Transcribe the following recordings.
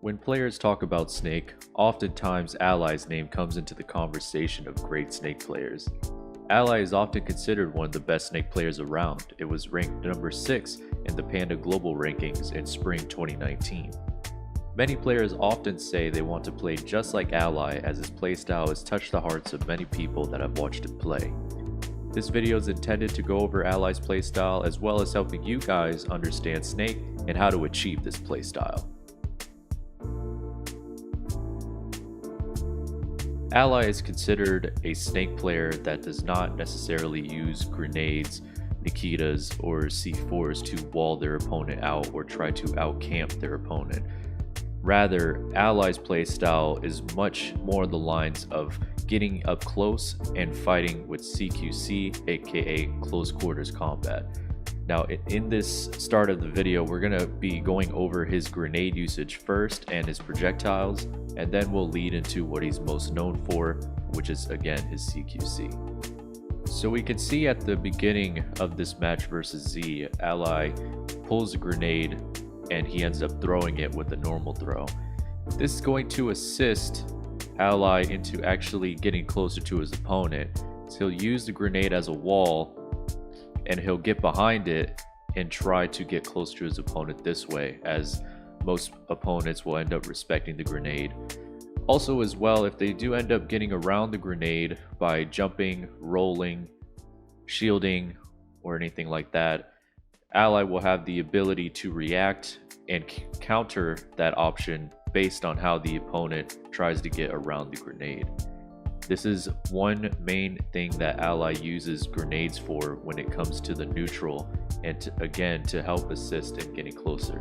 When players talk about Snake, oftentimes Ally's name comes into the conversation of great Snake players. Ally is often considered one of the best Snake players around. It was ranked number 6 in the Panda Global rankings in spring 2019. Many players often say they want to play just like Ally, as his playstyle has touched the hearts of many people that have watched him play. This video is intended to go over Ally's playstyle as well as helping you guys understand Snake and how to achieve this playstyle. Ally is considered a Snake player that does not necessarily use grenades, Nikitas, or C4s to wall their opponent out or try to out-camp their opponent. Rather, Ally's playstyle is much more on the lines of getting up close and fighting with CQC, aka close quarters combat. Now, in this start of the video, we're going to be going over his grenade usage first and his projectiles, and then we'll lead into what he's most known for, which is again his CQC. So we can see at the beginning of this match versus Z, Ally pulls a grenade and he ends up throwing it with a normal throw. This is going to assist Ally into actually getting closer to his opponent. So he'll use the grenade as a wall and he'll get behind it and try to get close to his opponent this way, as most opponents will end up respecting the grenade. Also as well, if they do end up getting around the grenade by jumping, rolling, shielding, or anything like that, Ally will have the ability to react and counter that option based on how the opponent tries to get around the grenade. This is one main thing that Ally uses grenades for when it comes to the neutral, and again to help assist in getting closer.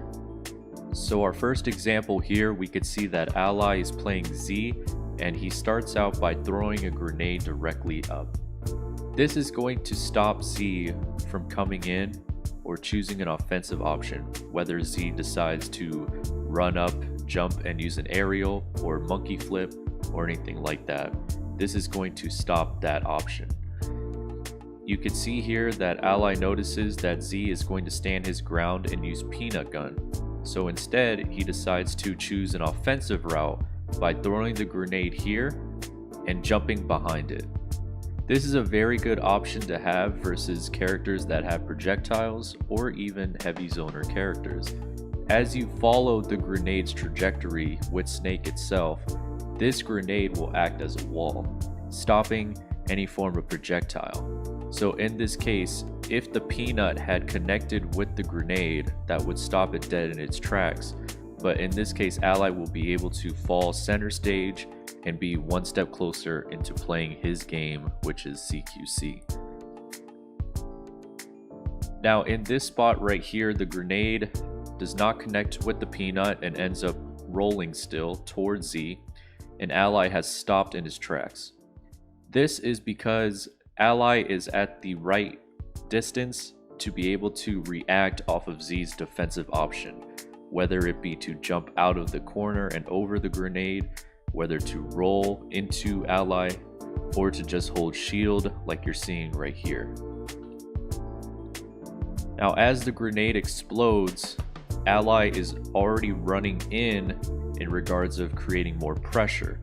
So our first example here, we could see that Ally is playing Z and he starts out by throwing a grenade directly up. This is going to stop Z from coming in or choosing an offensive option, whether Z decides to run up, jump and use an aerial or monkey flip or anything like that. This is going to stop that option. You can see here that Ally notices that Z is going to stand his ground and use peanut gun. So instead, he decides to choose an offensive route by throwing the grenade here and jumping behind it. This is a very good option to have versus characters that have projectiles or even heavy zoner characters. As you follow the grenade's trajectory with Snake itself, this grenade will act as a wall, stopping any form of projectile. So in this case, if the peanut had connected with the grenade, that would stop it dead in its tracks. But in this case, Ally will be able to fall center stage and be one step closer into playing his game, which is CQC. Now in this spot right here, the grenade does not connect with the peanut and ends up rolling still towards Z, and Ally has stopped in his tracks. This is because Ally is at the right distance to be able to react off of Z's defensive option, whether it be to jump out of the corner and over the grenade, whether to roll into Ally, or to just hold shield like you're seeing right here. Now as the grenade explodes, Ally is already running in regards of creating more pressure,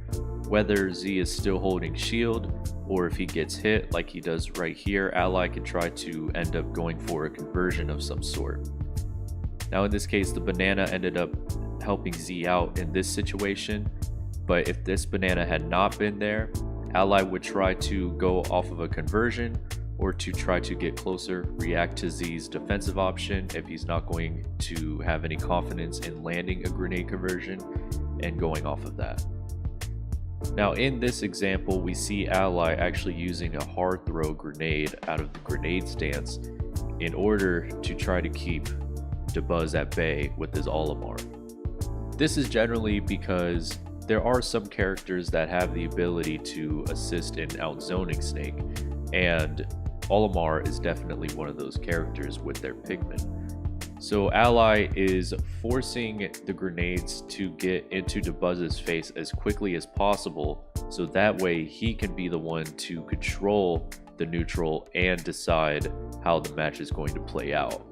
whether Z is still holding shield or if he gets hit like he does right here, Ally can try to end up going for a conversion of some sort. Now in this case, the banana ended up helping Z out in this situation, but if this banana had not been there, Ally would try to go off of a conversion or to try to get closer, react to Z's defensive option if he's not going to have any confidence in landing a grenade conversion and going off of that. Now in this example, we see Ally actually using a hard throw grenade out of the grenade stance in order to try to keep Dabuz at bay with his Olimar. This is generally because there are some characters that have the ability to assist in outzoning Snake, and Olimar is definitely one of those characters with their pigment. So Ally is forcing the grenades to get into Dabuz's face as quickly as possible, so that way he can be the one to control the neutral and decide how the match is going to play out.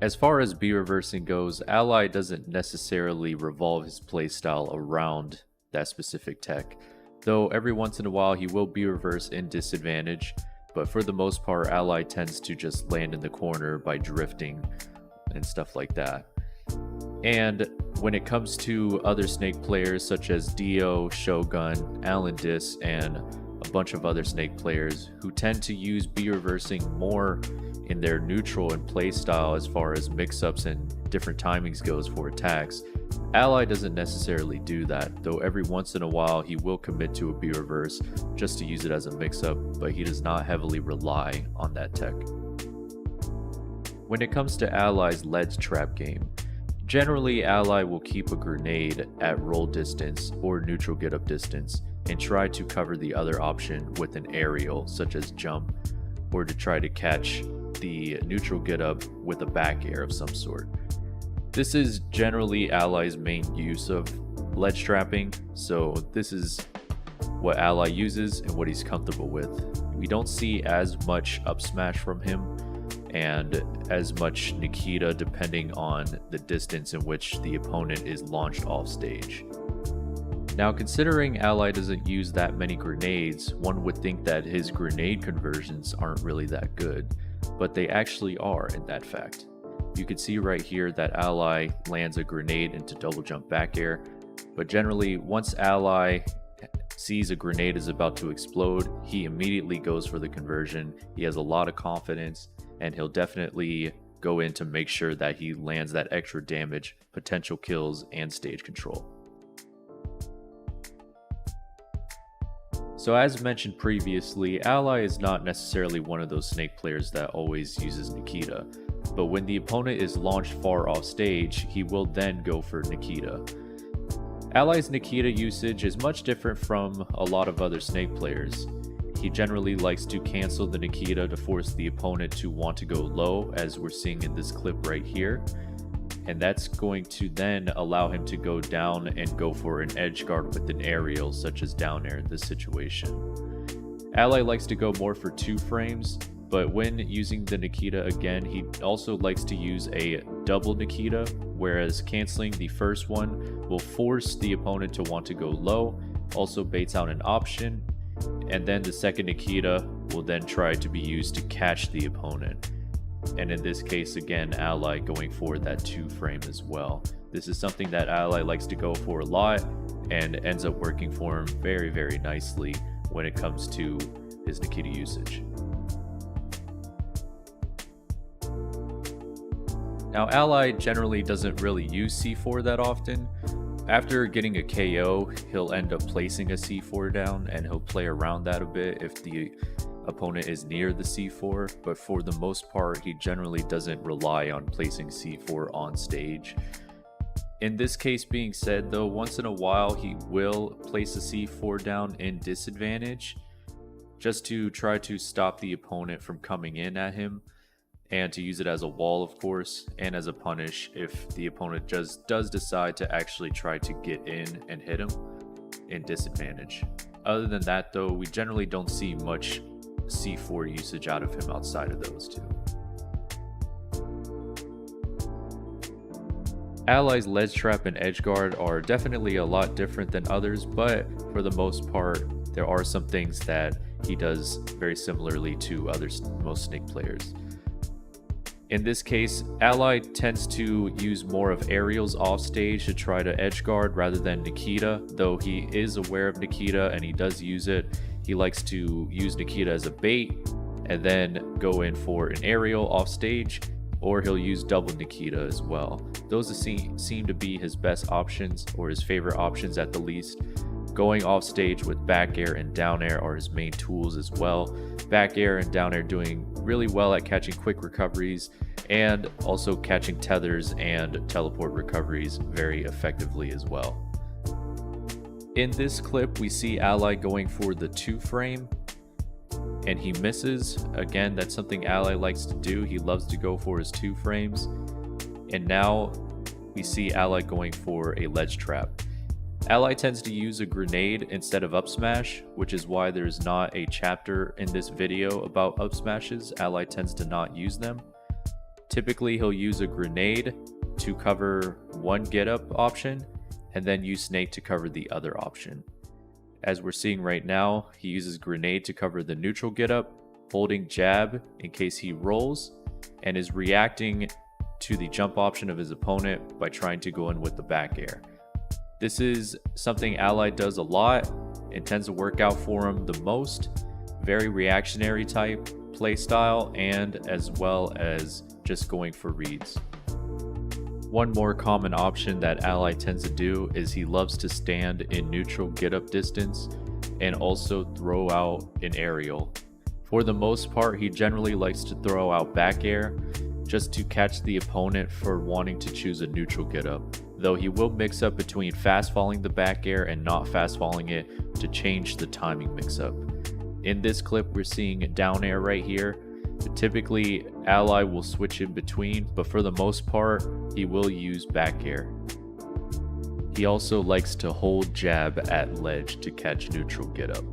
As far as B reversing goes, Ally doesn't necessarily revolve his playstyle around that specific tech, though every once in a while he will B reverse in disadvantage, but for the most part Ally tends to just land in the corner by drifting and stuff like that. And when it comes to other Snake players such as Dio, Shogun, Alan Dis, and a bunch of other Snake players who tend to use B reversing more in their neutral and playstyle as far as mix-ups and different timings goes for attacks, Ally doesn't necessarily do that, though every once in a while he will commit to a B reverse just to use it as a mix-up, but he does not heavily rely on that tech. When it comes to Ally's ledge trap game, generally Ally will keep a grenade at roll distance or neutral get up distance and try to cover the other option with an aerial such as jump, or to try to catch the neutral get up with a back air of some sort. This is generally Ally's main use of ledge trapping, so this is what Ally uses and what he's comfortable with. We don't see as much up smash from him and as much Nikita depending on the distance in which the opponent is launched off stage. Now, considering Ally doesn't use that many grenades, one would think that his grenade conversions aren't really that good, but they actually are in that fact. You can see right here that Ally lands a grenade into double jump back air, but generally once Ally sees a grenade is about to explode, he immediately goes for the conversion. He has a lot of confidence and he'll definitely go in to make sure that he lands that extra damage, potential kills, and stage control. So as mentioned previously, Ally is not necessarily one of those Snake players that always uses Nikita, but when the opponent is launched far off stage, he will then go for Nikita. Ally's Nikita usage is much different from a lot of other Snake players. He generally likes to cancel the Nikita to force the opponent to want to go low, as we're seeing in this clip right here. And that's going to then allow him to go down and go for an edge guard with an aerial such as down air in this situation. Ally likes to go more for 2 frames, but when using the Nikita again, he also likes to use a double Nikita, whereas canceling the first one will force the opponent to want to go low, also baits out an option, and then the second Nikita will then try to be used to catch the opponent. And in this case, again, Ally going for that 2 frame as well. This is something that Ally likes to go for a lot and ends up working for him very, very nicely when it comes to his Nikita usage. Now, Ally generally doesn't really use C4 that often. After getting a KO, he'll end up placing a C4 down and he'll play around that a bit if the opponent is near the C4, but for the most part he generally doesn't rely on placing C4 on stage. In this case being said though, once in a while he will place a C4 down in disadvantage just to try to stop the opponent from coming in at him, and to use it as a wall of course, and as a punish if the opponent just does decide to actually try to get in and hit him in disadvantage. Other than that though, we generally don't see much C4 usage out of him outside of those 2. Ally's ledge trap and edge guard are definitely a lot different than others, but for the most part there are some things that he does very similarly to most Snake players. In this case, Ally tends to use more of aerials off stage to try to edge guard rather than Nikita, though he is aware of Nikita and he does use it. He likes to use Nikita as a bait and then go in for an aerial off stage, or he'll use double Nikita as well. Those seem to be his best options, or his favorite options at the least. Going off stage with back air and down air are his main tools as well. Back air and down air doing really well at catching quick recoveries and also catching tethers and teleport recoveries very effectively as well. In this clip, we see Ally going for the 2 frame and he misses. Again, that's something Ally likes to do. He loves to go for his 2 frames. And now we see Ally going for a ledge trap. Ally tends to use a grenade instead of up smash, which is why there's not a chapter in this video about up smashes. Ally tends to not use them. Typically, he'll use a grenade to cover one get up option and then use Snake to cover the other option. As we're seeing right now, he uses grenade to cover the neutral get up, holding jab in case he rolls, and is reacting to the jump option of his opponent by trying to go in with the back air. This is something Ally does a lot and tends to work out for him the most. Very reactionary type play style, and as well as just going for reads. One more common option that Ally tends to do is he loves to stand in neutral get up distance and also throw out an aerial. For the most part, he generally likes to throw out back air just to catch the opponent for wanting to choose a neutral get up, though he will mix up between fast falling the back air and not fast falling it to change the timing mix up. In this clip, we're seeing down air right here. Typically, Ally will switch in between, but for the most part, he will use back air. He also likes to hold jab at ledge to catch neutral get up.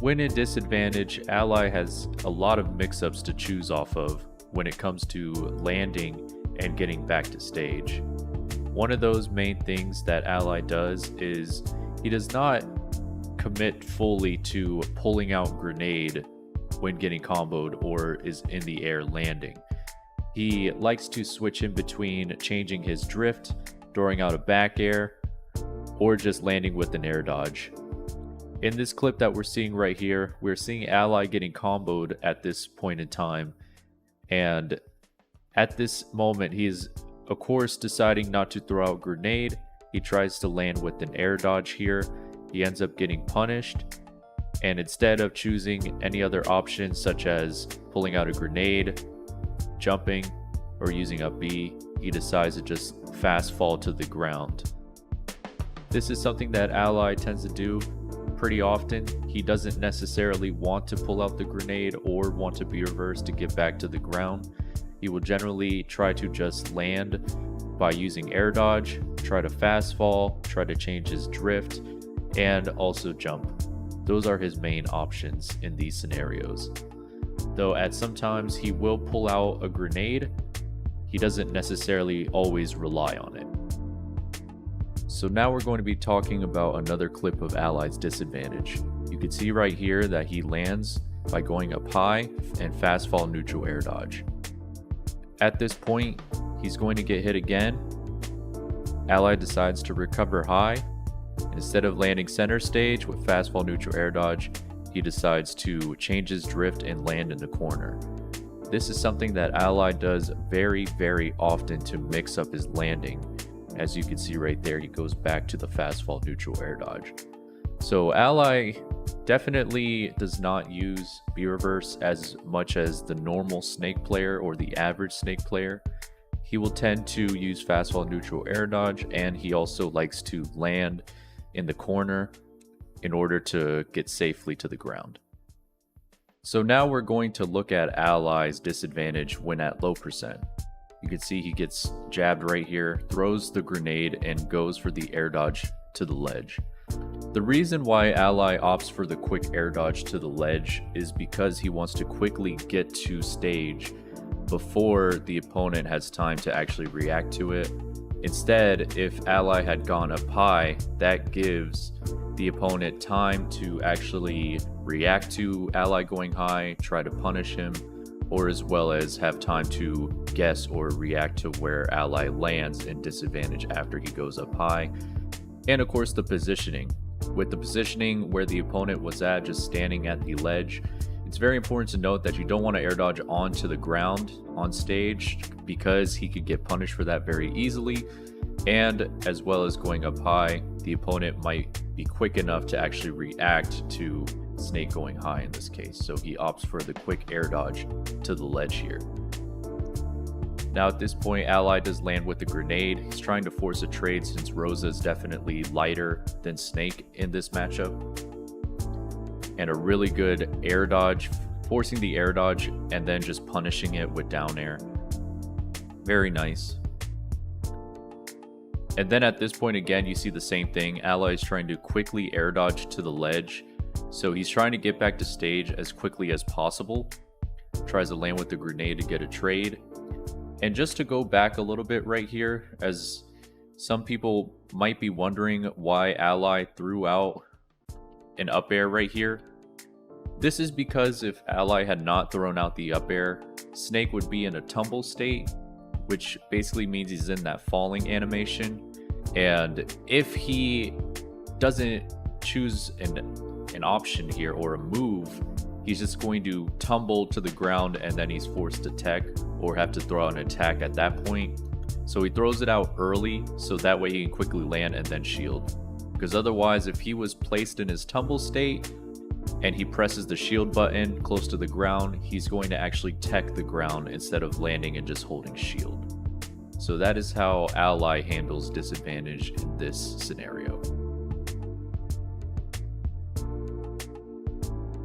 When in disadvantage, Ally has a lot of mix-ups to choose off of when it comes to landing and getting back to stage. One of those main things that Ally does is he does not commit fully to pulling out grenade when getting comboed or is in the air landing. He likes to switch in between changing his drift, throwing out a back air, or just landing with an air dodge. In this clip that we're seeing right here, we're seeing Ally getting comboed at this point in time, and at this moment he is of course deciding not to throw out grenade. He tries to land with an air dodge here. He ends up getting punished, and instead of choosing any other options such as pulling out a grenade, jumping, or using a B, he decides to just fast fall to the ground. This is something that Ally tends to do pretty often. He doesn't necessarily want to pull out the grenade or want to be reversed to get back to the ground. He will generally try to just land by using air dodge, try to fast fall, try to change his drift, and also jump. Those are his main options in these scenarios. Though at some times he will pull out a grenade, he doesn't necessarily always rely on it. So now we're going to be talking about another clip of Ally's disadvantage. You can see right here that he lands by going up high and fast fall neutral air dodge. At this point, he's going to get hit again. Ally decides to recover high. Instead of landing center stage with fast fall neutral air dodge, he decides to change his drift and land in the corner. This is something that Ally does very, very often to mix up his landing. As you can see right there, he goes back to the fast fall neutral air dodge. So Ally definitely does not use B reverse as much as the normal Snake player or the average Snake player. He will tend to use fast fall neutral air dodge, and he also likes to land in the corner in order to get safely to the ground. So now we're going to look at Ally's disadvantage when at low percent. You can see he gets jabbed right here, throws the grenade, and goes for the air dodge to the ledge. The reason why Ally opts for the quick air dodge to the ledge is because he wants to quickly get to stage before the opponent has time to actually react to it. Instead, if Ally had gone up high, that gives the opponent time to actually react to Ally going high, try to punish him, or as well as have time to guess or react to where Ally lands in disadvantage after he goes up high. And of course the positioning. With the positioning where the opponent was at, just standing at the ledge, it's very important to note that you don't want to air dodge onto the ground on stage because he could get punished for that very easily. And as well as going up high, the opponent might be quick enough to actually react to Snake going high in this case. So he opts for the quick air dodge to the ledge here. Now at this point, Ally does land with the grenade. He's trying to force a trade since Rosa is definitely lighter than Snake in this matchup. And a really good air dodge, forcing the air dodge and then just punishing it with down air. Very nice. And then at this point again, you see the same thing. Ally is trying to quickly air dodge to the ledge. So he's trying to get back to stage as quickly as possible. Tries to land with the grenade to get a trade. And just to go back a little bit right here, as some people might be wondering why Ally threw out an up air right here. This is because if Ally had not thrown out the up air, Snake would be in a tumble state, which basically means he's in that falling animation. And if he doesn't choose an option here or a move, he's just going to tumble to the ground and then he's forced to tech or have to throw out an attack at that point. So he throws it out early so that way he can quickly land and then shield. Because otherwise, if he was placed in his tumble state and he presses the shield button close to the ground, he's going to actually tech the ground instead of landing and just holding shield. So that is how Ally handles disadvantage in this scenario.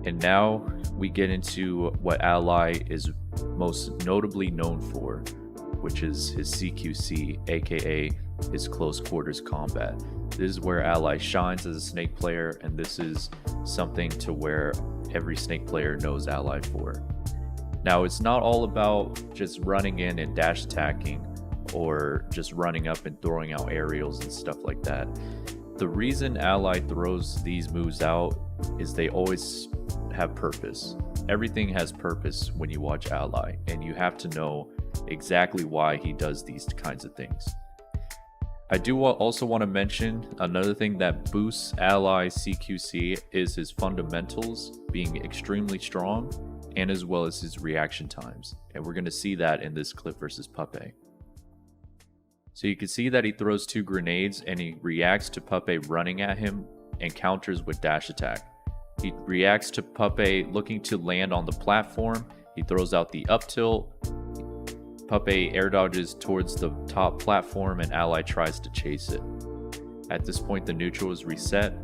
And now we get into what Ally is most notably known for, which is his CQC, aka his close quarters combat. This is where Ally shines as a Snake player, and this is something to where every Snake player knows Ally for. Now, it's not all about just running in and dash attacking or just running up and throwing out aerials and stuff like that. The reason Ally throws these moves out is they always have purpose. Everything has purpose when you watch Ally, and you have to know exactly why he does these kinds of things. I do also want to mention another thing that boosts Ally CQC is his fundamentals being extremely strong, and as well as his reaction times. And we're going to see that in this clip versus Puppet. So you can see that he throws 2 grenades and he reacts to Puppet running at him and counters with dash attack. He reacts to Puppet looking to land on the platform. He throws out the up tilt. Puppet air dodges towards the top platform and Ally tries to chase it. At this point, the neutral is reset.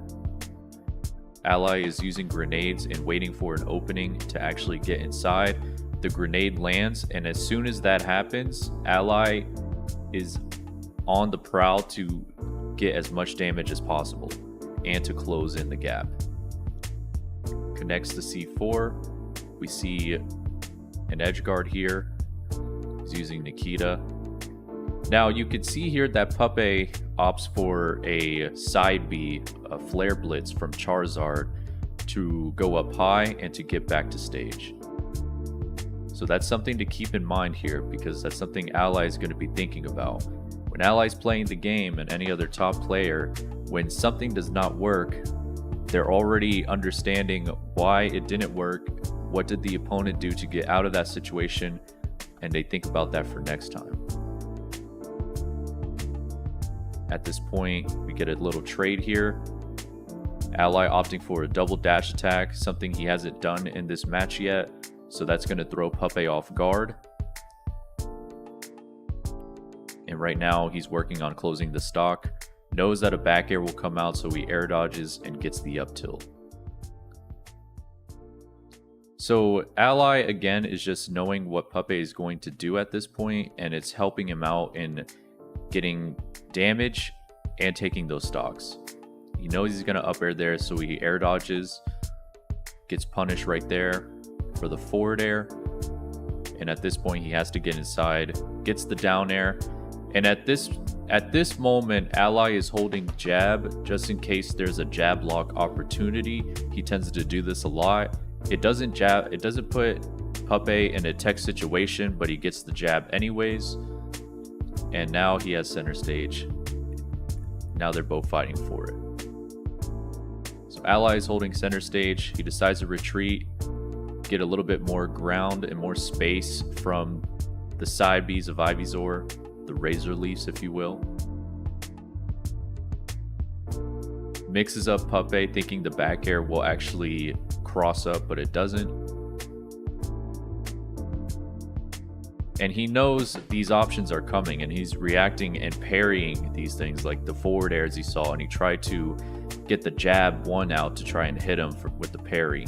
Ally is using grenades and waiting for an opening to actually get inside. The grenade lands, and as soon as that happens, Ally is on the prowl to get as much damage as possible and to close in the gap. Connects the C4. We see an edge guard here. He's using Nikita. Now you can see here that Puppet opts for a side B, a flare blitz from Charizard to go up high and to get back to stage. So that's something to keep in mind here, because that's something Ally is going to be thinking about. When Ally's playing the game and any other top player, when something does not work, they're already understanding why it didn't work, what did the opponent do to get out of that situation, and they think about that for next time. At this point, we get a little trade here. Ally opting for a double dash attack, something he hasn't done in this match yet, so that's going to throw Puppet off guard. And right now, he's working on closing the stock. Knows that a back air will come out, so he air dodges and gets the up tilt. So Ally, again, is just knowing what Puppet is going to do at this point, and it's helping him out in getting damage and taking those stocks. He knows he's going to up air there, so he air dodges, gets punished right there for the forward air. And at this point, he has to get inside, gets the down air. And at this moment, Ally is holding jab just in case there's a jab lock opportunity. He tends to do this a lot. It doesn't put Puppet in a tech situation, but he gets the jab anyways. And now he has center stage. Now they're both fighting for it. So Ally is holding center stage. He decides to retreat, get a little bit more ground and more space from the side Bs of Ivysaur, the Razor Leafs, if you will. Mixes up Puppet, thinking the back air will actually cross up, but it doesn't. And he knows these options are coming, and he's reacting and parrying these things like the forward airs he saw, and he tried to get the jab one out to try and hit him with the parry.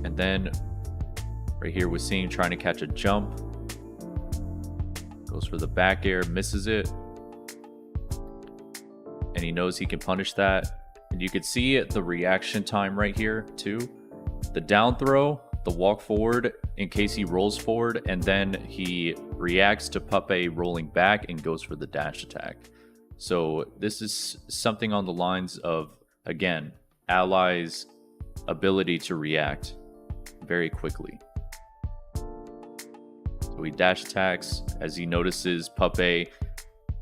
And then right here we're seeing trying to catch a jump. Goes for the back air, misses it. And he knows he can punish that. And you can see it, the reaction time right here too. The down throw, the walk forward in case he rolls forward, and then he reacts to Puppey rolling back and goes for the dash attack. So this is something on the lines of, again, Ally's ability to react very quickly. So he dash attacks as he notices Puppey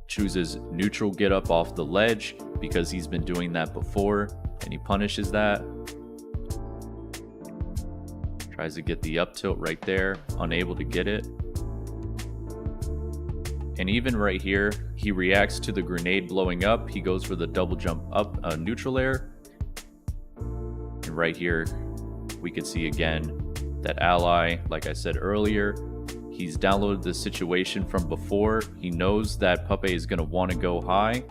chooses neutral get up off the ledge because he's been doing that before, and he punishes that. Tries to get the up tilt right there, unable to get it. And even right here, he reacts to the grenade blowing up. He goes for the double jump up, neutral air. And right here, we can see again that Ally, like I said earlier, he's downloaded the situation from before. He knows that Puppey is going to want to go high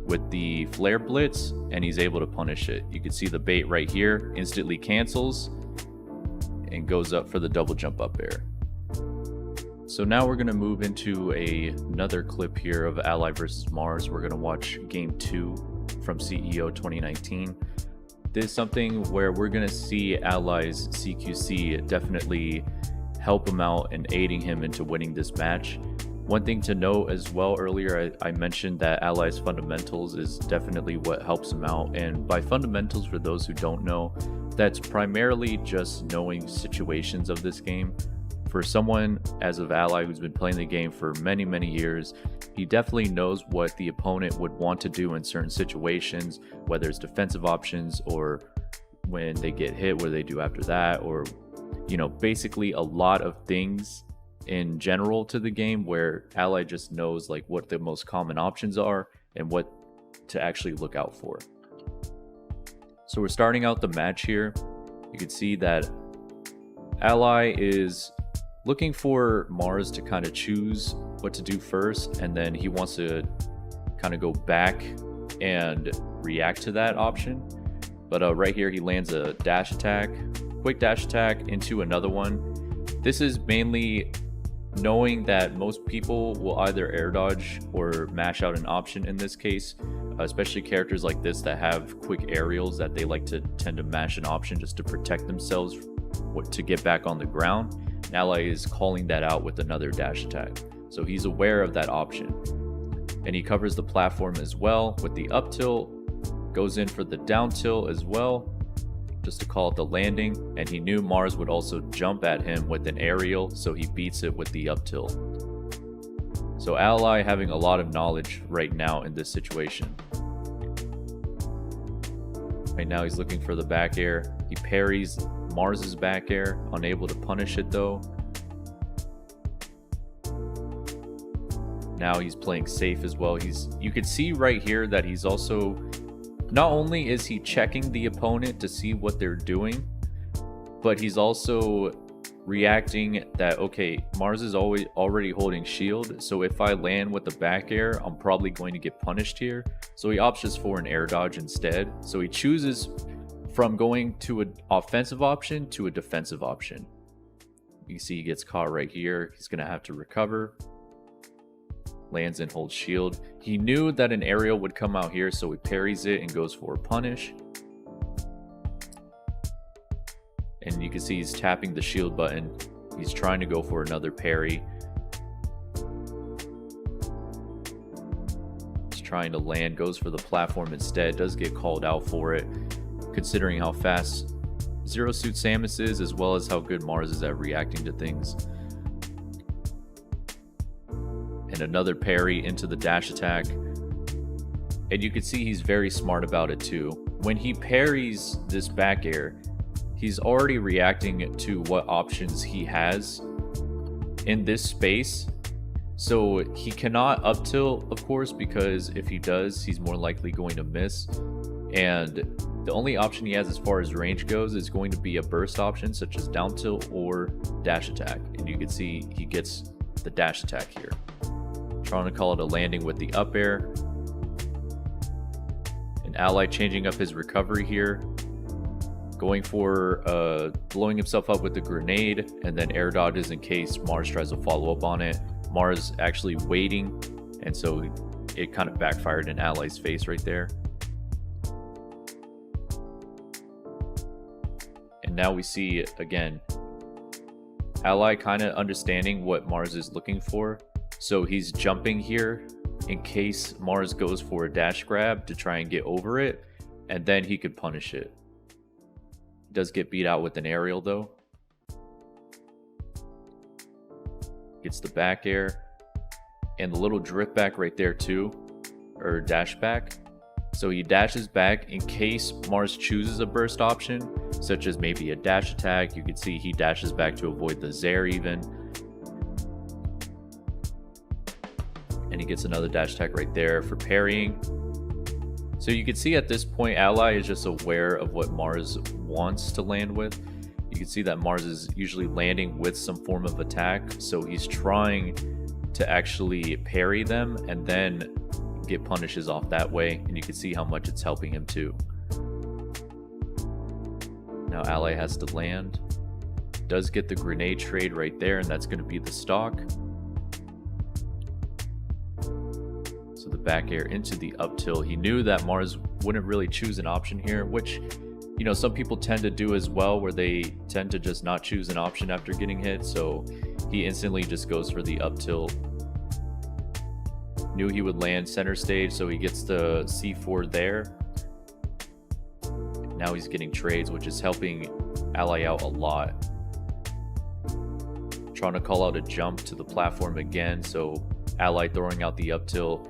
with the flare blitz, and he's able to punish it. You can see the bait right here, instantly cancels and goes up for the double jump up air. So now we're going to move into another clip here of Ally versus Mars. We're going to watch game 2 from CEO 2019. This is something where we're going to see Ally's CQC definitely help him out and aiding him into winning this match. One thing to note as well, earlier I mentioned that Ally's fundamentals is definitely what helps him out. And by fundamentals, for those who don't know, that's primarily just knowing situations of this game. For someone as of Ally who's been playing the game for many, many years, he definitely knows what the opponent would want to do in certain situations, whether it's defensive options or when they get hit, what do they do after that, or, you know, basically a lot of things in general to the game where Ally just knows like what the most common options are and what to actually look out for. So we're starting out the match here. You can see that Ally is looking for Mars to kind of choose what to do first, and then he wants to kind of go back and react to that option. But right here he lands a dash attack, quick dash attack into another one. This is mainly knowing that most people will either air dodge or mash out an option in this case, especially characters like this that have quick aerials that they like to tend to mash an option just to protect themselves to get back on the ground. Ally is calling that out with another dash attack. So he's aware of that option. And he covers the platform as well with the up tilt, goes in for the down tilt as well, just to call it the landing. And he knew Mars would also jump at him with an aerial, so he beats it with the up tilt. So Ally having a lot of knowledge right now in this situation. Right now he's looking for the back air. He parries Mars's back air, unable to punish it though. Now he's playing safe as well. You can see right here that he's also, not only is he checking the opponent to see what they're doing, but he's also reacting that, okay, Mars is already holding shield, so if I land with the back air, I'm probably going to get punished here. So he opts just for an air dodge instead. So he chooses from going to an offensive option to a defensive option. You can see he gets caught right here. He's going to have to recover. Lands and holds shield. He knew that an aerial would come out here, so he parries it and goes for a punish. And you can see he's tapping the shield button. He's trying to go for another parry. He's trying to land, goes for the platform instead, does get called out for it, considering how fast Zero Suit Samus is, as well as how good Mars is at reacting to things. And another parry into the dash attack. And you can see he's very smart about it too. When he parries this back air, he's already reacting to what options he has in this space. So he cannot up tilt, of course, because if he does, he's more likely going to miss. And the only option he has as far as range goes is going to be a burst option, such as down tilt or dash attack. And you can see he gets the dash attack here. Trying to call it a landing with the up air. And Ally changing up his recovery here. Going for blowing himself up with the grenade, and then air dodges in case Mars tries to follow up on it. Mars actually waiting, and so it kind of backfired in Ally's face right there. And now we see again Ally kind of understanding what Mars is looking for, so he's jumping here in case Mars goes for a dash grab to try and get over it, and then he could punish it. He does get beat out with an aerial though. Gets the back air and the little drift back right there too, or dash back. So he dashes back in case Mars chooses a burst option, such as maybe a dash attack. You can see he dashes back to avoid the Zair even. And he gets another dash attack right there for parrying. So you can see at this point, Ally is just aware of what Mars wants to land with. You can see that Mars is usually landing with some form of attack, so he's trying to actually parry them and then get punishes off that way, and you can see how much it's helping him too. Now Ally has to land. Does get the grenade trade right there, and that's going to be the stock. So the back air into the up tilt. He knew that Mars wouldn't really choose an option here, which, you know, some people tend to do as well, where they tend to just not choose an option after getting hit. So he instantly just goes for the up tilt. Knew he would land center stage, so he gets the C4 there. Now he's getting trades, which is helping Ally out a lot. Trying to call out a jump to the platform again, so Ally throwing out the up tilt.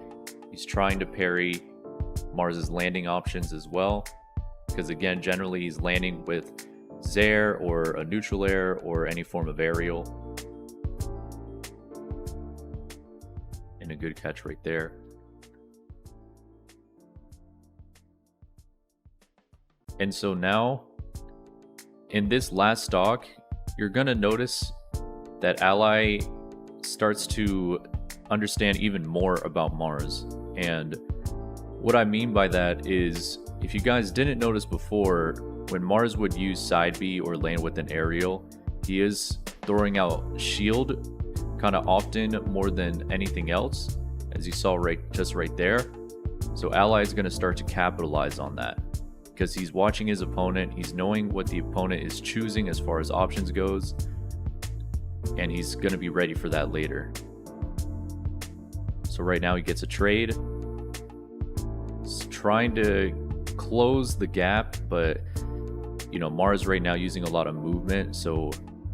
He's trying to parry Mars's landing options as well, because again, generally he's landing with Zair or a neutral air or any form of aerial. And a good catch right there. And so now in this last stock, you're gonna notice that Ally starts to understand even more about Mars. And what I mean by that is, if you guys didn't notice before, when Mars would use side B or land with an aerial, he is throwing out shield kind of often more than anything else, as you saw just right there. So Ally is going to start to capitalize on that, because he's watching his opponent, he's knowing what the opponent is choosing as far as options goes, and he's going to be ready for that later. So right now he gets a trade. He's trying to close the gap, but you know, Mars right now using a lot of movement, so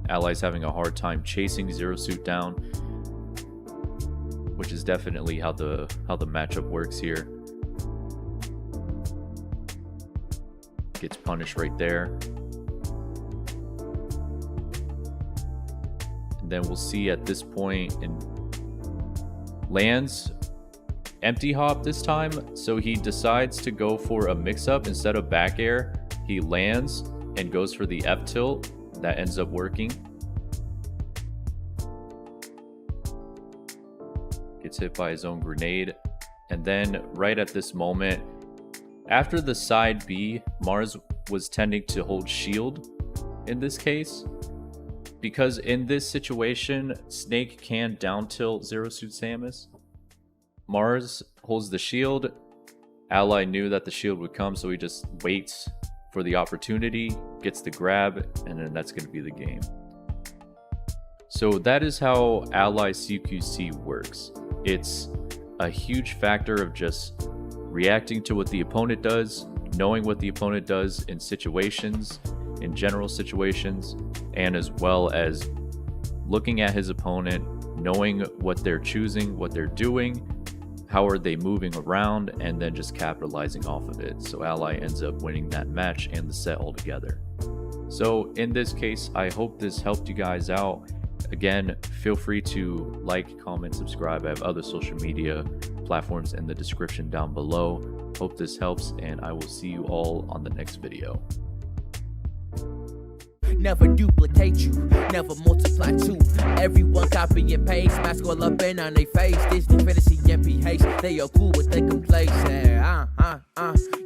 Ally's having a hard time chasing Zero Suit down, which is definitely how the matchup works here. Gets punished right there. And then we'll see at this point, and lands empty hop this time, so he decides to go for a mix-up instead of back air. He lands and goes for the F tilt. That ends up working. Gets hit by his own grenade. And then right at this moment, after the side B, Mars was tending to hold shield in this case, because in this situation, Snake can down tilt Zero Suit Samus. Mars holds the shield. Ally knew that the shield would come, so he just waits for the opportunity, gets the grab, and then that's going to be the game. So that is how Ally CQC works. It's a huge factor of just reacting to what the opponent does, knowing what the opponent does in situations, in general situations, and as well as looking at his opponent, knowing what they're choosing, what they're doing, how are they moving around, and then just capitalizing off of it. So Ally ends up winning that match and the set altogether. So in this case, I hope this helped you guys out. Again, feel free to like, comment, subscribe. I have other social media platforms in the description down below. Hope this helps, and I will see you all on the next video. Never duplicate you, never multiply two. Everyone copy and paste, mask all up in on their face. Disney fantasy and PH, they are cool with their complaints.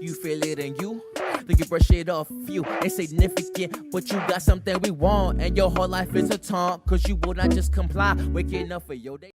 You feel it in you, then you brush it off you. Insignificant, but you got something we want, and your whole life is a taunt, cause you will not just comply. Waking up for your day.